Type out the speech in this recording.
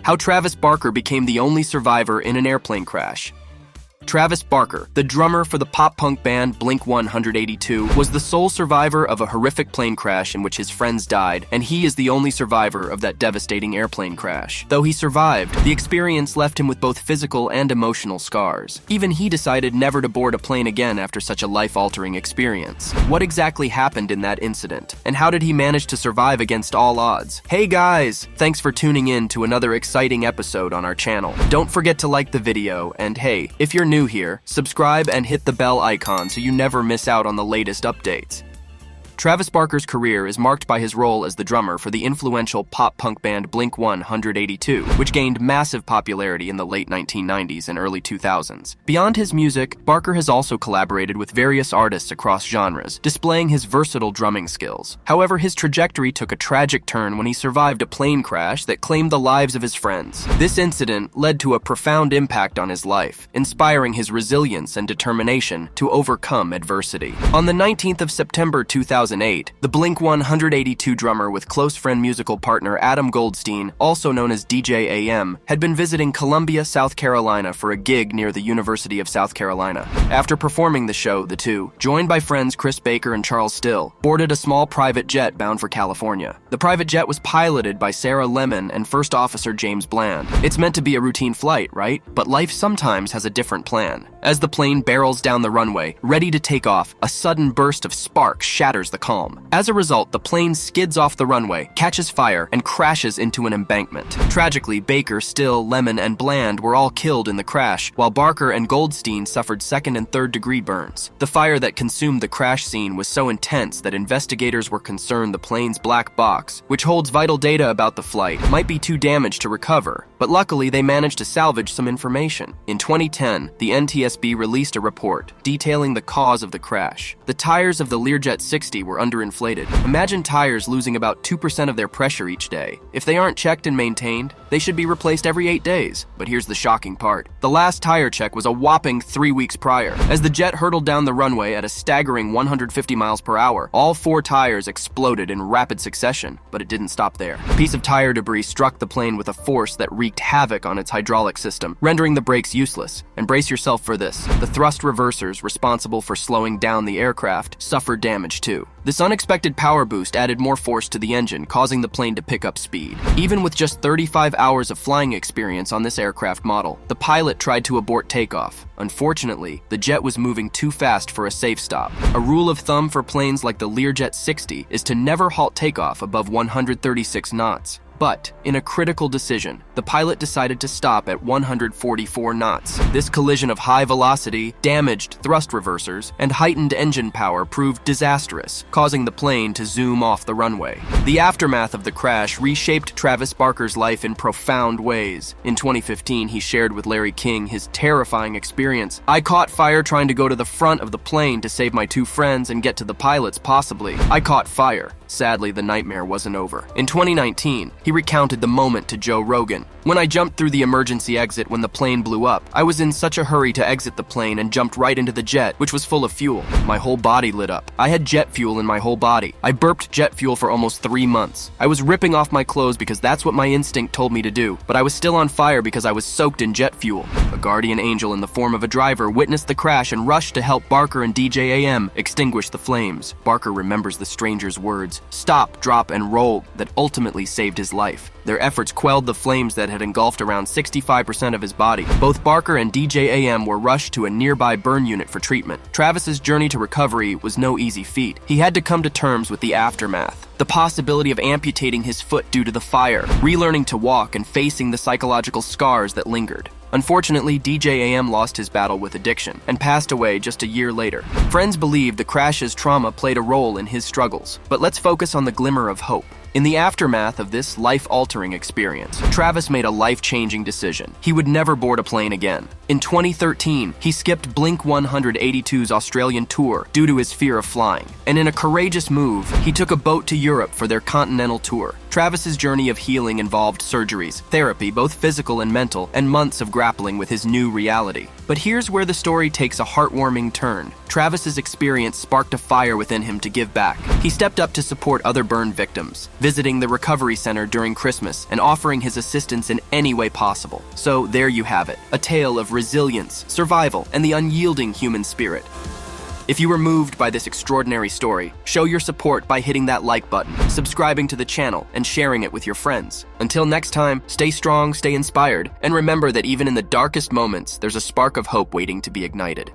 How Travis Barker became the only survivor in an airplane crash. Travis Barker, the drummer for the pop-punk band Blink-182, was the sole survivor of a horrific plane crash in which his friends died, and he is the only survivor of that devastating airplane crash. Though he survived, the experience left him with both physical and emotional scars. Even he decided never to board a plane again after such a life-altering experience. What exactly happened in that incident? And how did he manage to survive against all odds? Hey guys! Thanks for tuning in to another exciting episode on our channel. Don't forget to like the video, and hey, if you're new here, subscribe and hit the bell icon so you never miss out on the latest updates. Travis Barker's career is marked by his role as the drummer for the influential pop-punk band Blink-182, which gained massive popularity in the late 1990s and early 2000s. Beyond his music, Barker has also collaborated with various artists across genres, displaying his versatile drumming skills. However, his trajectory took a tragic turn when he survived a plane crash that claimed the lives of his friends. This incident led to a profound impact on his life, inspiring his resilience and determination to overcome adversity. On the 19th of September 2008, the Blink-182 drummer with close friend musical partner Adam Goldstein, also known as DJ AM, had been visiting Columbia, South Carolina for a gig near the University of South Carolina. After performing the show, the two, joined by friends Chris Baker and Charles Still, boarded a small private jet bound for California. The private jet was piloted by Sarah Lemon and First Officer James Bland. It's meant to be a routine flight, right? But life sometimes has a different plan. As the plane barrels down the runway, ready to take off, a sudden burst of sparks shatters the calm. As a result, the plane skids off the runway, catches fire, and crashes into an embankment. Tragically, Baker, Still, Lemon, and Bland were all killed in the crash, while Barker and Goldstein suffered second and third-degree burns. The fire that consumed the crash scene was so intense that investigators were concerned the plane's black box, which holds vital data about the flight, might be too damaged to recover. But luckily, they managed to salvage some information. In 2010, the NTSB released a report detailing the cause of the crash. The tires of the Learjet 60 were underinflated. Imagine tires losing about 2% of their pressure each day. If they aren't checked and maintained, they should be replaced every 8 days. But here's the shocking part. The last tire check was a whopping 3 weeks prior. As the jet hurtled down the runway at a staggering 150 miles per hour, all 4 tires exploded in rapid succession, but it didn't stop there. A piece of tire debris struck the plane with a force that wreaked havoc on its hydraulic system, rendering the brakes useless. And brace yourself for this. The thrust reversers responsible for slowing down the aircraft suffered damage too. This unexpected power boost added more force to the engine, causing the plane to pick up speed. Even with just 35 hours of flying experience on this aircraft model, the pilot tried to abort takeoff. Unfortunately, the jet was moving too fast for a safe stop. A rule of thumb for planes like the Learjet 60 is to never halt takeoff above 136 knots. But, in a critical decision, the pilot decided to stop at 144 knots. This collision of high velocity, damaged thrust reversers, and heightened engine power proved disastrous, causing the plane to zoom off the runway. The aftermath of the crash reshaped Travis Barker's life in profound ways. In 2015, he shared with Larry King his terrifying experience. "I caught fire trying to go to the front of the plane to save my 2 friends and get to the pilots possibly. I caught fire." Sadly, the nightmare wasn't over. In 2019, he recounted the moment to Joe Rogan. "When I jumped through the emergency exit when the plane blew up, I was in such a hurry to exit the plane and jumped right into the jet, which was full of fuel. My whole body lit up. I had jet fuel in my whole body. I burped jet fuel for almost 3 months. I was ripping off my clothes because that's what my instinct told me to do, but I was still on fire because I was soaked in jet fuel." A guardian angel in the form of a driver witnessed the crash and rushed to help Barker and DJ AM extinguish the flames. Barker remembers the stranger's words, "Stop, drop, and roll," that ultimately saved his life. Their efforts quelled the flames that had engulfed around 65% of his body. Both Barker and DJ AM were rushed to a nearby burn unit for treatment. Travis's journey to recovery was no easy feat. He had to come to terms with the aftermath. The possibility of amputating his foot due to the fire, relearning to walk, and facing the psychological scars that lingered. Unfortunately, DJ AM lost his battle with addiction and passed away just a year later. Friends believe the crash's trauma played a role in his struggles, but let's focus on the glimmer of hope. In the aftermath of this life-altering experience, Travis made a life-changing decision. He would never board a plane again. In 2013, he skipped Blink-182's Australian tour due to his fear of flying. And in a courageous move, he took a boat to Europe for their continental tour. Travis's journey of healing involved surgeries, therapy, both physical and mental, and months of grappling with his new reality. But here's where the story takes a heartwarming turn. Travis's experience sparked a fire within him to give back. He stepped up to support other burn victims, visiting the recovery center during Christmas and offering his assistance in any way possible. So there you have it, a tale of resilience, survival, and the unyielding human spirit. If you were moved by this extraordinary story, show your support by hitting that like button, subscribing to the channel, and sharing it with your friends. Until next time, stay strong, stay inspired, and remember that even in the darkest moments, there's a spark of hope waiting to be ignited.